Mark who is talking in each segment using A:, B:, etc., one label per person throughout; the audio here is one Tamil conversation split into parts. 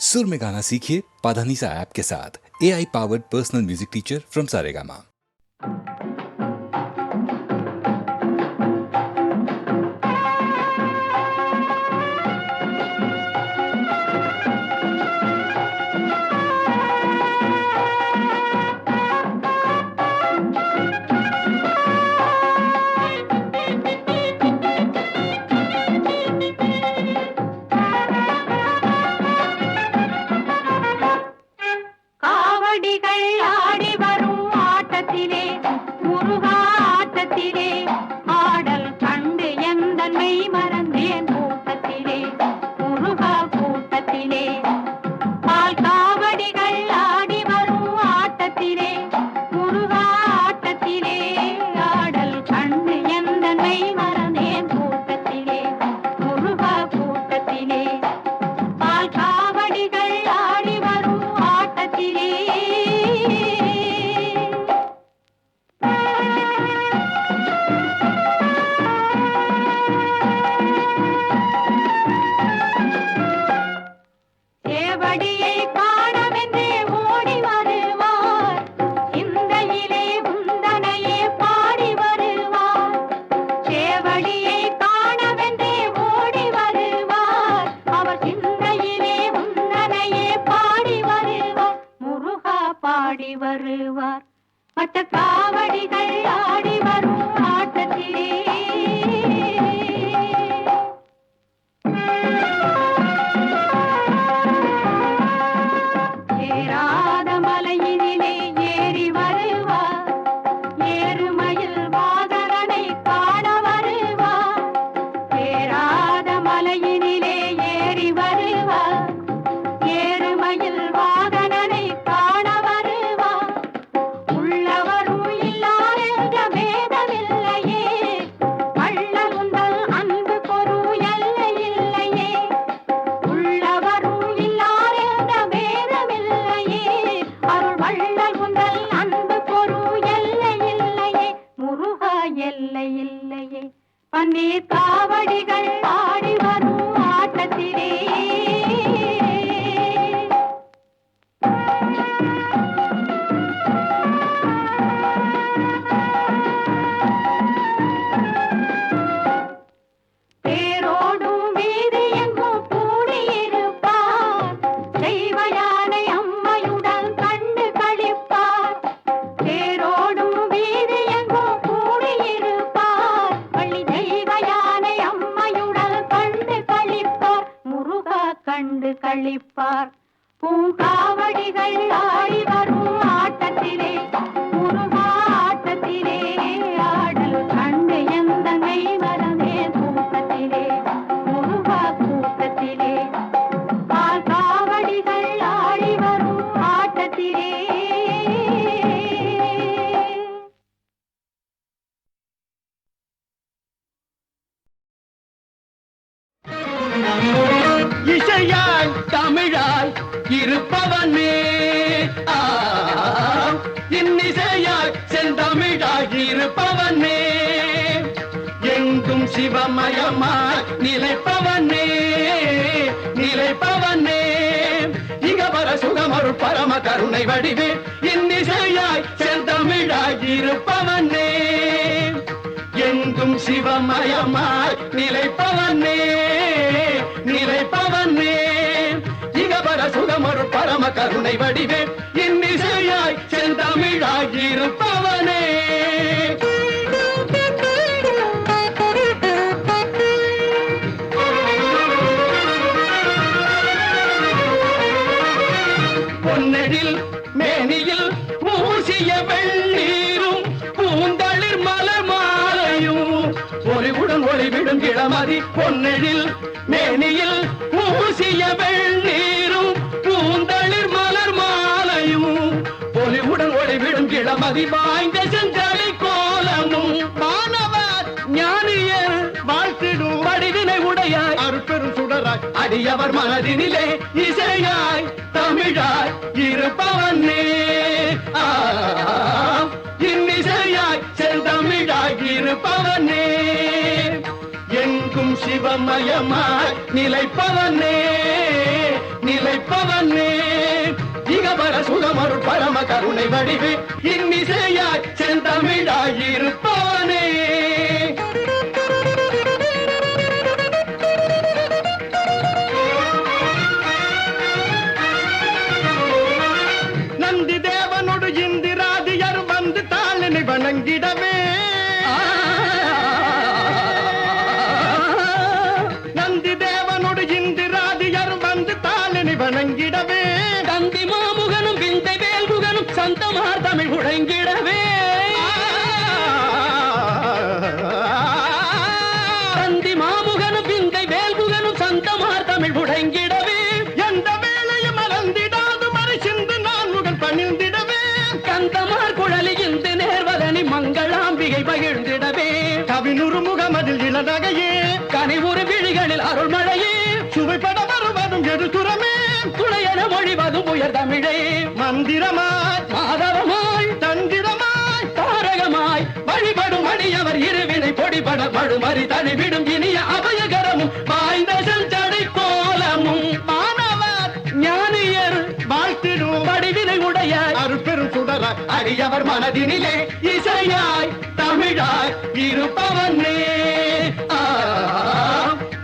A: सुर में गाना सीखिए पाधानीसा ऐप के साथ। AI powered personal music teacher from Saregama.
B: அடியவர் மனதினிலே இசையாய் தமிழாய் இருப்பவனே இன்னிசையாய் செந்தமிழாய் இருப்பவனே எங்கும் சிவமயமாய் நிலைப்பவனே நிலைப்பவனே சுகமருள் பரம கருணை வடிவே இன்னிசையாய் செந்தமிழாய் இருப்பவனே. நந்தி தேவனோடு இந்திராதியர் வந்து தாளினை வணங்கிடவே நந்தி தேவனோடு இந்திராதியர் வந்து தாளினை வணங்கிடவே
C: தந்தி மாமுகனும் விந்தை வேல்முகனும் சந்தமார் தமிழ் உடைங்கிடவே தந்தி மாமுகனும் விந்தை வேல்முகனும் சந்தமார் தமிழ் உடைங்கிடவே
B: எந்த வேலையும் மறந்திடாது மறை சிந்து நான் முகன் பணிந்திடவே
C: கந்தமார் குழலி இந்து நேர்வதனி மங்களாம்பிகை மகிழ்ந்திடவே
B: கவினுறு முகமதில் இளநகையே
C: கனிவுறு விழிகளில் அருள்மழையே
B: சுவைப்பட வருவதும் எதுசுரமே
C: துணையென மொழிவதும் உயர் தமிழே
B: மந்திரமாய்
C: மாதவமாய்
B: தந்திரமாய்
C: தாரகமாய் வழிபடும் அடியவர் இருவினை பொடிபட படுமறி தனிவிடும் இனிய அபயகரமும் வாய்ந்த செஞ்சடை கோலமும்
B: மாணவர்
C: ஞானியர்
B: வாழ்த்திடும்
C: படிவினை உடைய
B: அருட்பெரும் சுடர
C: அடியவர் மனதினிலே இசையாய் தமிழாய் இருப்பவனே.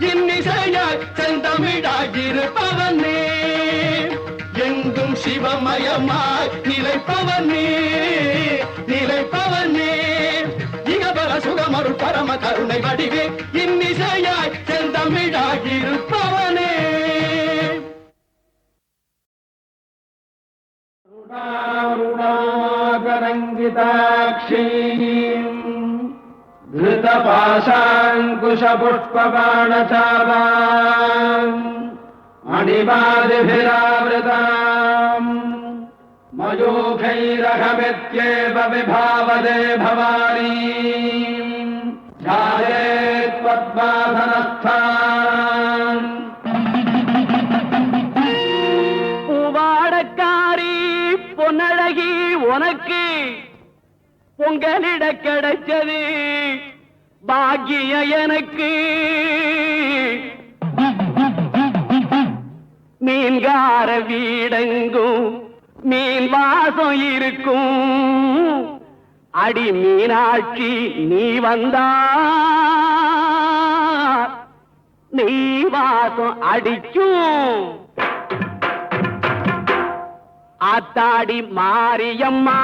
C: இன்னிசையாய் செந்தமிழாய் இருப்பவனே எங்கும் சிவமயமாய் நிலைப்பவனே நிலைப்பவனே இகபர சுகமருள் பரம கருணை வடிவே இன்னிசையாய் செந்தமிழாய் இருப்பவனே.
B: கருணாகரங்கிதாட்சீம் धृतपाशाङ्कुशपुष्पबाणचापाम् मणिमादिभिरावृताम् मयूखैरहमित्येव विभावदे भवानी ध्यायेत् पद्मासनस्थान्
C: பூவாடக்காரி பொன்னழகி உனக்கு பொங்கலிட கிடைச்சது பாக்கிய எனக்கு மீன்கார வீடெங்கும் மீன் வாசம் இருக்கும் அடி மீனாட்சி நீ வந்தா நீ வாசம் அடிக்கும் ஆத்தாடி மாரியம்மா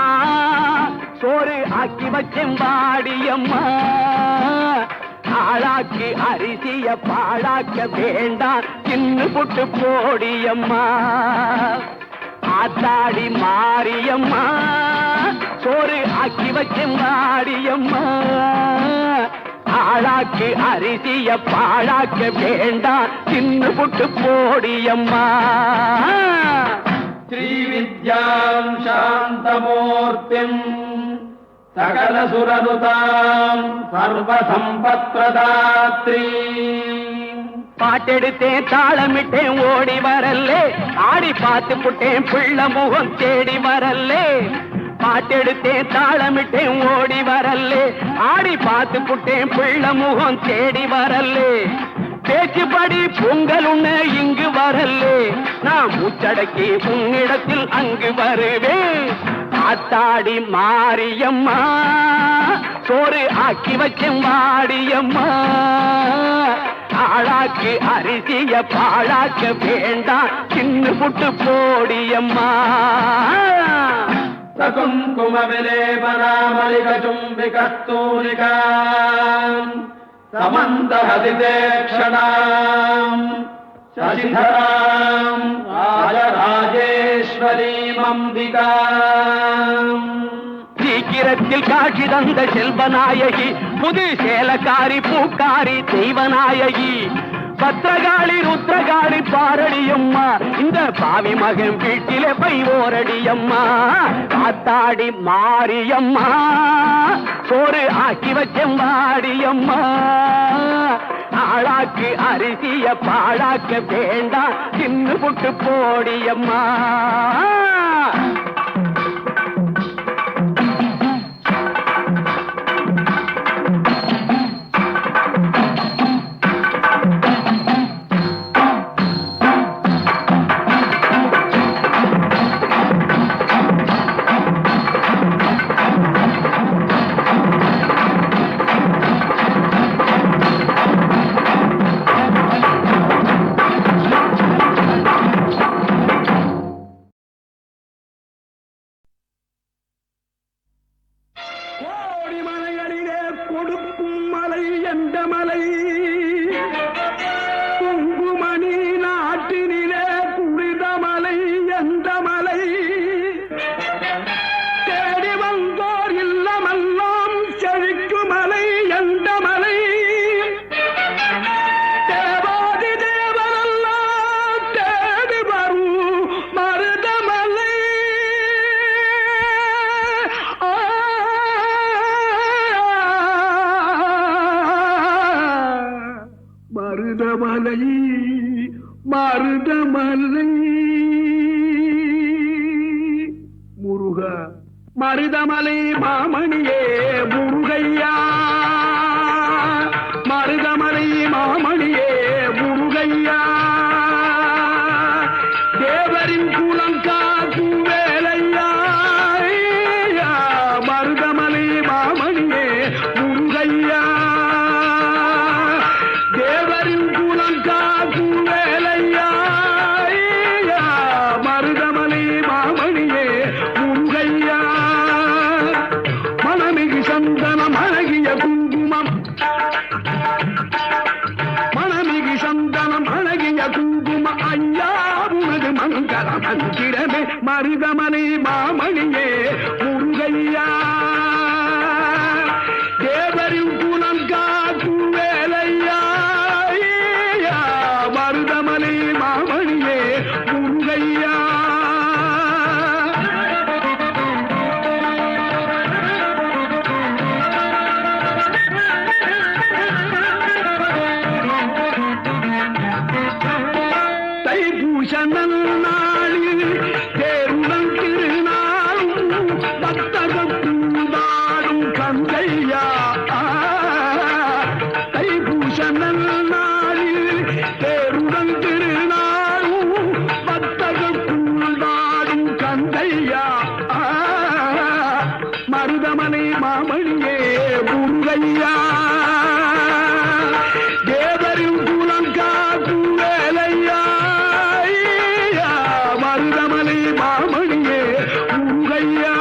C: சோறு ஆக்கி வச்செம்பாடியம்மா ஆளாக்கி அரிசிய பாழாக்க வேண்டாம் சின்ன புட்டு போடியம்மா ஆத்தாடி மாரியம்மா சோறு ஆக்கி வச்செம்பாடியம்மா ஆளாக்கு அரிசிய பாழாக்க வேண்டாம் சின்ன புட்டு போடியம்மா.
B: श्रीविद्यां शान्तमूर्तिम् सकलसुरनुताम् सर्वसम्पत्प्रदात्री
C: பாட்டெடுத்தேன் தாளமிட்டேன் ஓடி வரல்லே ஆடி பார்த்து புட்டேன் பிள்ள முகம் தேடி வரல்லே பாட்டெடுத்தேன் தாளமிட்டேன் ஓடி வரல்லே ஆடி பார்த்து புட்டேன் பிள்ள முகம் தேடி வரல்லே பேச்சுப்படி பொங்கல் உண்ண இங்கு வரல்லே நான் மூச்சடக்கி உன்னிடத்தில் அங்கு வருவேன் ஆத்தாடி மாரியம்மா சோறு ஆக்கி வச்சேன் வாடியம்மா ஆளாக்கு அரிசிய பாழாக்க வேண்டாம் சின்ன புட்டு போடியம்மா.
B: सकुङ्कुम विलेपनामलिक चुम्बिकस्तूलिकाम् समन्तहसिते क्षणाम् शशिधराम् राजराजेश्वरीमम्बिकाम्
C: சீக்கிரத்தில் காட்சி தந்த செல்வநாயகி புது சேலக்காரி பூக்காரி தெய்வநாயகி பத்திரகாளி ருத்ரகாளி பாரடியம்மா இந்த பாவி மகன் வீட்டிலே பை ஓரடியம்மா ஆத்தாடி மாரியம்மா சோறு ஆக்கி வச்செம்பாடியம்மா ஆளாக்கு அரிசிய பாழாக்க வேண்டாம் சின்ன புட்டு போடியம்மா.
B: மருதமலை மாமணியே முருகையா, மருதமலை மாமணியே முருகையா, தேவரின் குலம் காக்கும் வேலையா, மருதமலை மாமணியே முருகையா, தேவரின் குலம் காக்கும் வேலையா, மருதமலை மாமணியே முருகையா, மனமிகு சந்தனம் அழகிய குங்குமம், மனமிகு சந்தனம் அழகிய குங்கும ஐயா உனது மங்கள மந்திரமே மருதமலை மாமணியே முருகையா, தேவரின் குலம் காக்கும் வேலையா, மருதமலை மாமணியே முருகையா. தைப்பூசனல் நாளில் தேருடன் திருநாளும் பக்தர்கள் கூடாடும் கந்தையா, தைப்பூசனல் நாளில் தேருடன் திருநாளும் பக்தர்கள் கூடாடும் கந்தையா, மருதமலை மாமணியே முருகையா, தேவரின் குலம் காக்கும் வேலையா, மருதமலை மாமணியே முருகையா.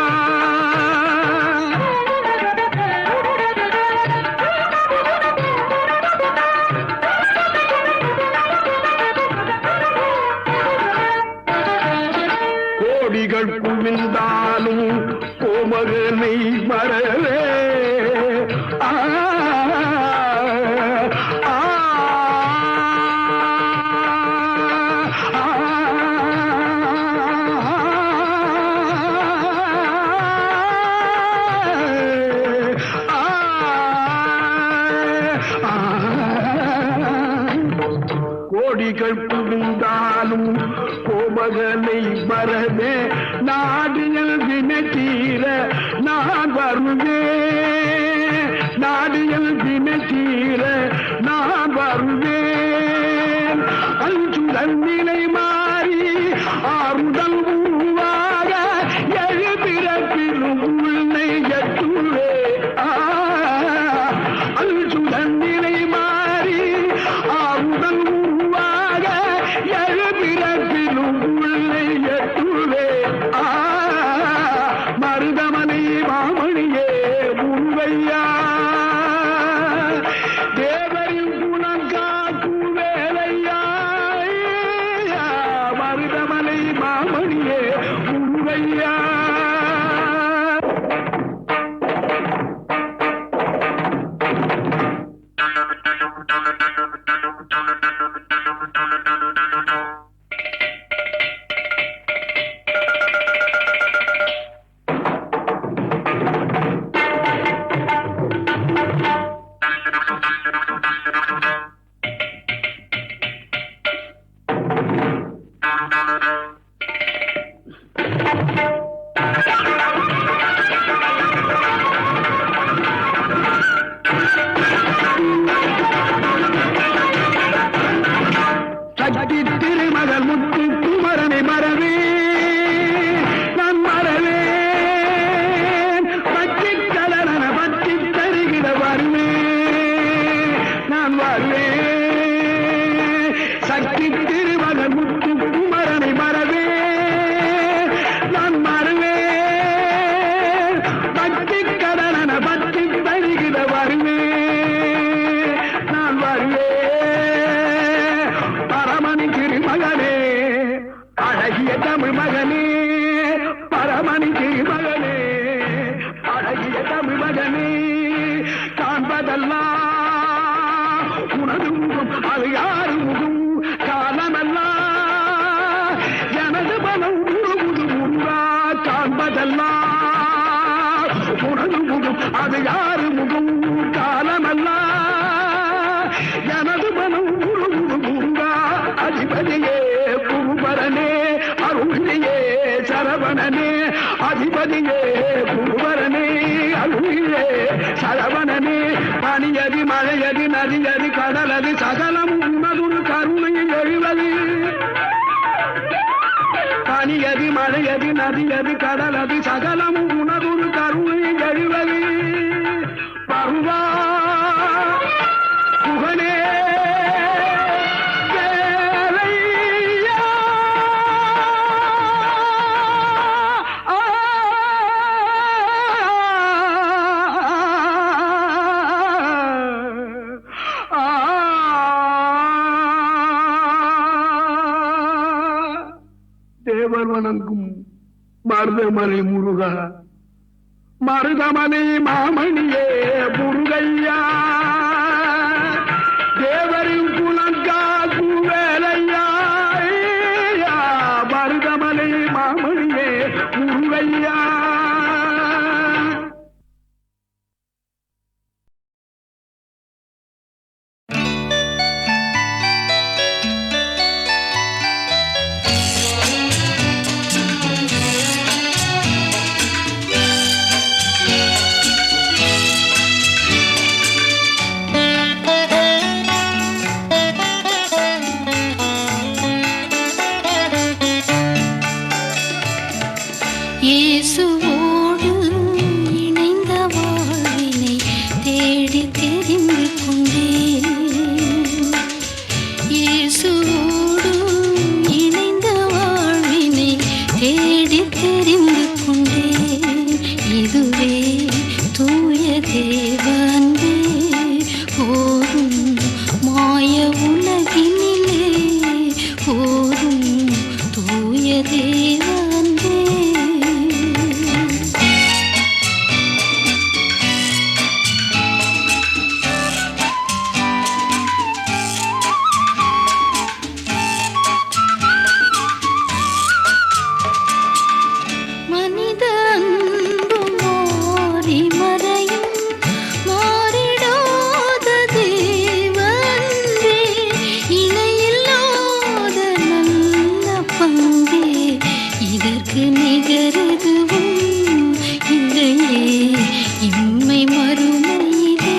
B: கோடிகள் குவிந்தாலும் கோமகனை மறவே, ஆ ஆ, ஆ, கோடிகள் குவிந்தாலும் கோமகனை மறவே, நாடியல் வினை தீர நான் வருவேன், நாடியல் வினை தீர நான் வருவேன், அஞ்சுதல் நிலை மாறி ஆறுதல் உருவாக எழுபிறப்பிலும் உன்னை எட்டுவே, அஞ்சுதல் நிலை மாறி ஆறுதல் உருவாக எழுபிறப்பிலும் உன்னை எட்டுவே, மருதமலை மாமணியே முருகையா, தேவரின் குலம் காக்கும் வேலையா, மருதமலை மாமணியே முருகையா. சக்தி திருமகள் முத்து குமரனை மறவே நான் மறவேன், பற்றி கலரன பற்றி தருகிற வருவேன் நான் வருவேன், சக்தி திருமகள் முத்து குமரனை மறவே நான் மறவேன், பற்றி கலரன பற்றி தருகிற வருவேன் நான் வருவேன், பரமணி திருமகனே அழகிய தமிழ் மகனே, பரமணி திருமகனே அழகிய தமிழ் மகனே, காண்பதெல்லாம் உனது முகம் அது யாரு முகம், காலமெல்லாம் எனது மனம் உருகுது முருகா, காண்பதெல்லாம் உனது முகம் அது யாரு முகம், காலமெல்லாம் எனது மனம் உருகுது முருகா, அதிபதியே புகுபரனே அருளியே சரவணனே, அதிபதியே பனியது மழையது நதியது கடலது சகலமும் உணவுரு கருணை எழுவது பருவா புகழே தேவர் வணங்கும் மருதமலை முருகா, மருதமலை மாமணியே முருகையா, தேவரின் குலங்கா குவேலையா, மருதமலை மாமணியே முருகையா.
D: இயேசுவோடு இணைந்த வாழ்வினை தேடி தெரிந்து கொண்டேன். இயேசுவோடு இணைந்த வாழ்வினை தேடி தெரிந்து கொண்டேன். இதுவே தூய தேவன்பே போதும் மாய உலகினிலே போதும் தூய தேவன்பே. மனித அன்பு மாறி மறையும் மாறிடாத தேவ அன்பே, இணையில்லாத நல்ல பங்கே, இதற்கு நிகரெதுவும் இல்லையே இம்மை மறுமையிலே.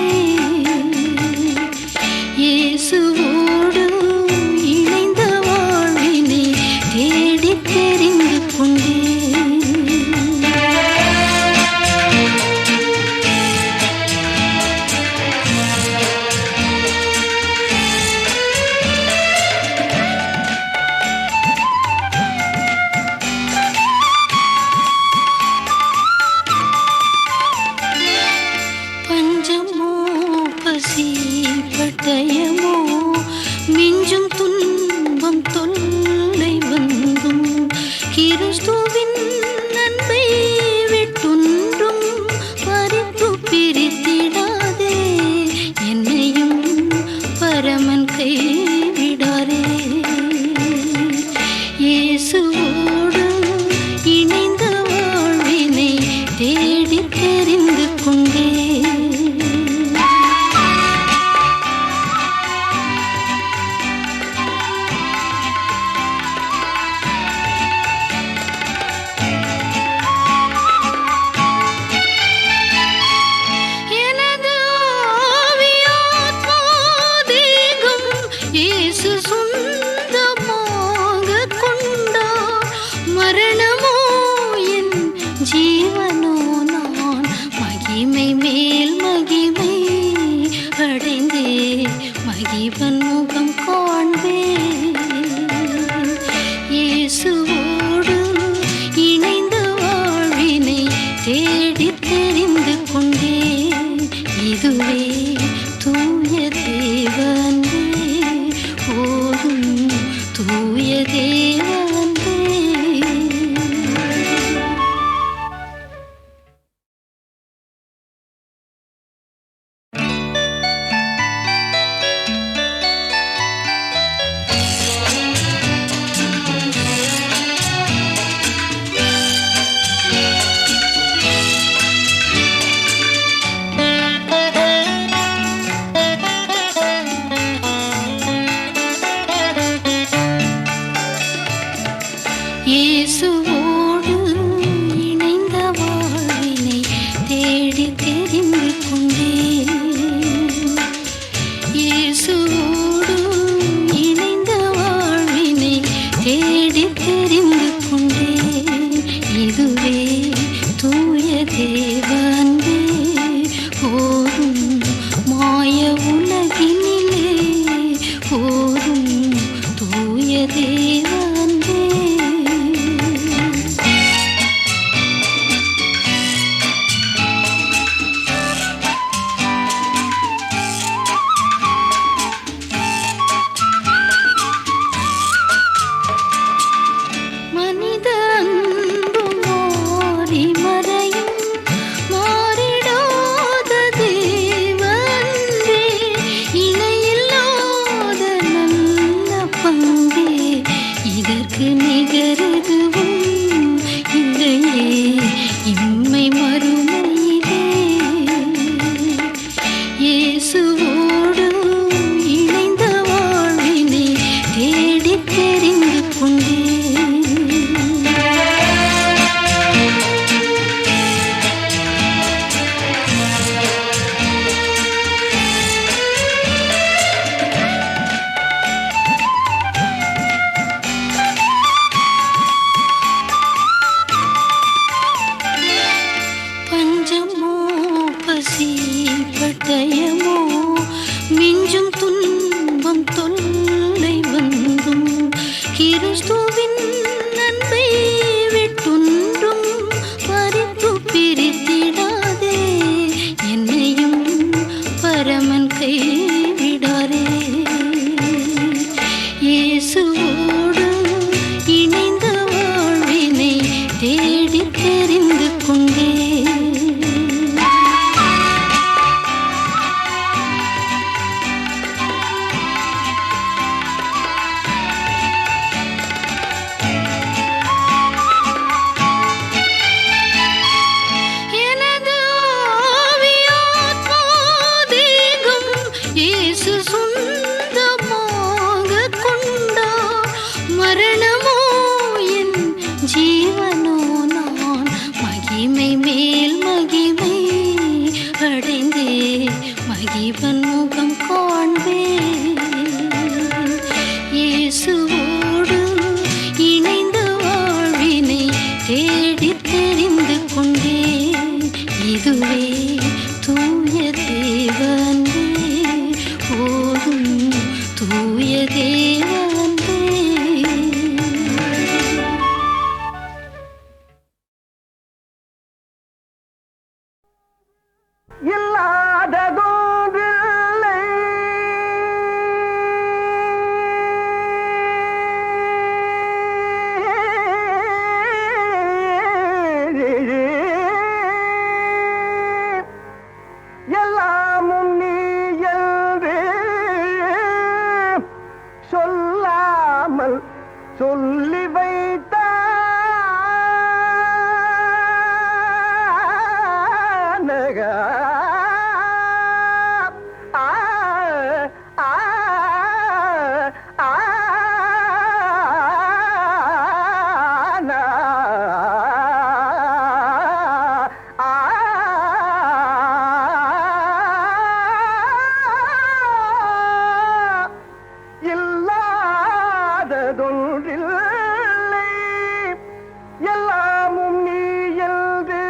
D: இயேசுவோடு இணைந்த வாழ்வினை தேடி தெரிந்து கொண்டேன். பஞ்சமோ பசி பட்டயமோ மிஞ்சும் துன்பம் தொல்லை வந்தும் கிறிஸ்துவின் அன்பை விட்டொன்றும் பறித்து பிரித்திடாதே, என்னையும் பரமன் கைவிடாரே. இயேசுவோடு இணைந்த வாழ்வினை தேடி தெரிந்து கொண்டேன். எனது ஆவியாத்மா தேகம் இயேசு சொந்தமாகக் கொண்டார். மரணமோ என் ஜீவனோ நான் மகிமை மேல் மகிமை அடைந்தே மகிவன் முகம் காண்பேன். இயேசுவோடு இணைந்த வாழ்வினை தேடி தெரிந்து கொண்டேன். இதுவே தூய தேவன்பே போதும் தூய தேவன்பே. இயேசுவோடு இணைந்த வாழ்வினை தேடி தெரிந்து கொண்டேன். இயேசுவோடு இணைந்த வாழ்வினை தேடி தெரிந்து கொண்டேன். இதுவே தூய தேவன்பே போதும் மாய உலகினிலே போதும் தூய தேவன்பே. மனித அன்பு மாறி மறையும் மாறிடாத தேவ அன்பே இணையில்லாத நல்ல பங்கே இதற்கு நிகரெதுவும் இல்லையே இம்மை மறுமையிலே. இயேசுவோடு இணைந்த வாழ்வினை தேடித் தெரிந்து கொண்டேன். பஞ்சமோ பசி பட்டயமோ மிஞ்சும் துன்பம் தொல்லை வந்தும் கிறிஸ்துவின் அன்பை விட்டொன்றும் பறித்து பிரித்திடாதே. என்னையும் பரமன் கைவிடாரே. இயேசுவோடு இணைந்த வாழ்வினை தேடித் தெரிந்து கொண்டேன். எனது ஆவியாத்மா தேகம் இயேசு சொந்தமாகக் கொண்டார். மரணமோ என் ஜீவனோ நான் மகிமை மேல் மகிமை அடைந்தே மகிவன் முகம் காண்பேன். இயேசுவோடு இணைந்த வாழ்வினை தேடித் தெரிந்து கொண்டேன். இதுவே தூய தேவன்பே போதும் தூய தேவன்பே.
B: இல்லாததோன்றில்லை எல்லாமும் நீ என்று சொல்லாமல் சொல்லி வைத்தானக. ஆ ஆ ஆ இல்லாததொன்றில்லை எல்லாமும் நீ என்று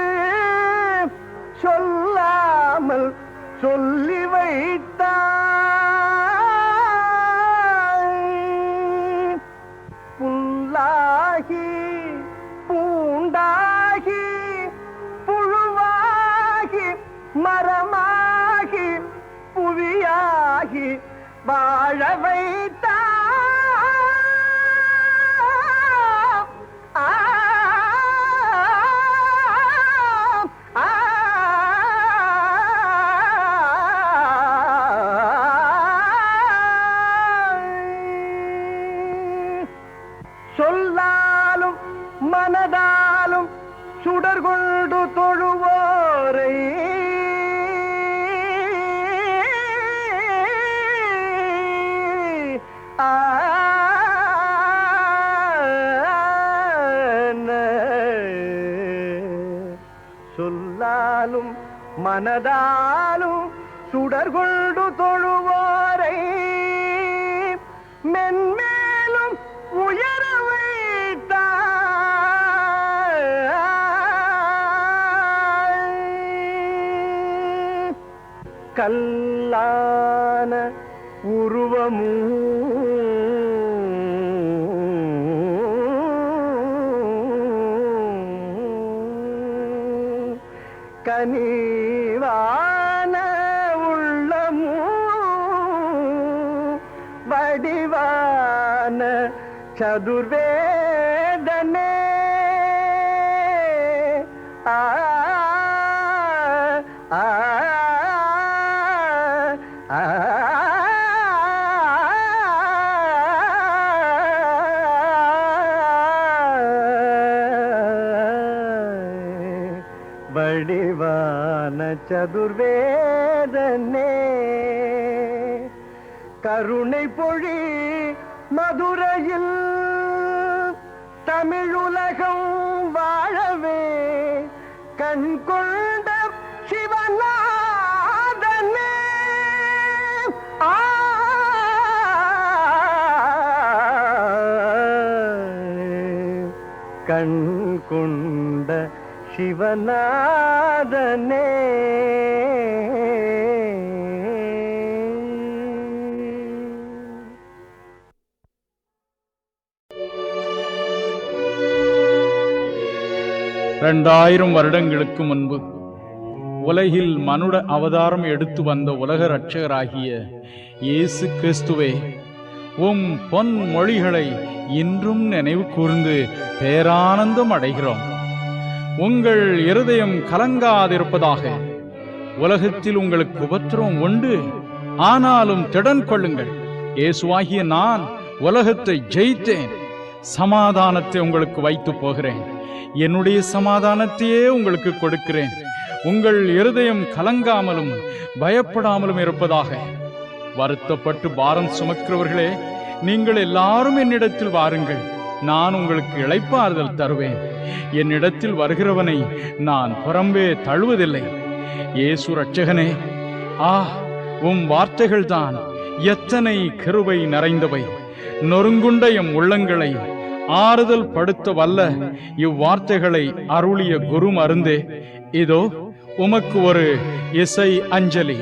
B: சொல்லாமல் சொல்லி வைத்தாய். புல்லாகி பூண்டாகி புழுவாகி மரமாகி புவியாகி வாழ வைத்தாய். ஆ ஆ சொல்லாலும் மனதாலும் சுடர் கொண்டு தொழுவோரை சொல்லாலும் மனதாலும் சுடர் கொண்டு தொழுவோரை மென்மேலும் உயர வைத்த கல்லான உருவமும் கனிவான உள்ளமும் வடிவான சதுர்வேதனே ஆ ஆ ஆ வடிவான சதுர்வேதனே கருணை பொழி மதுரையில் தமிழுலகம் வாழவே கண் கொண்ட சிவநாதனே ஆ கண் கொண்ட சிவநாதனே
E: வருடங்களுக்கு முன்பு உலகில் மனுட அவதாரம் எடுத்து வந்த உலக இரட்சகராகிய இயேசு கிறிஸ்துவே, உம் பொன் மொழிகளை இன்றும் நினைவு கூர்ந்து பேரானந்தம் அடைகிறோம். உங்கள் இருதயம் கலங்காதிருப்பதாக. உலகத்தில் உங்களுக்கு உபத்திரவம் உண்டு, ஆனாலும் திடன் கொள்ளுங்கள். இயேசுவாகிய நான் உலகத்தை ஜெயித்தேன். சமாதானத்தை உங்களுக்கு வைத்து போகிறேன். என்னுடைய சமாதானத்தையே உங்களுக்கு கொடுக்கிறேன். உங்கள் இருதயம் கலங்காமலும் பயப்படாமலும் இருப்பதாக. வருத்தப்பட்டு பாரம் சுமக்கிறவர்களே, நீங்கள் எல்லாரும் என்னிடத்தில் வாருங்கள், நான் உங்களுக்கு இளைப்பாறுதல் தருவேன். என்னிடத்தில் வருகிறவனை நான் புறம்பே தழுவதில்லை. இயேசு இரட்சகனே, உம் வார்த்தைகள் தான் எத்தனை கிருபை நிறைந்தவை. நொறுங்குண்ட எம் உள்ளங்களை ஆறுதல் படுத்த வல்ல இவ்வார்த்தைகளை அருளிய குரு மருந்தே, இதோ உமக்கு ஒரு இசை அஞ்சலி.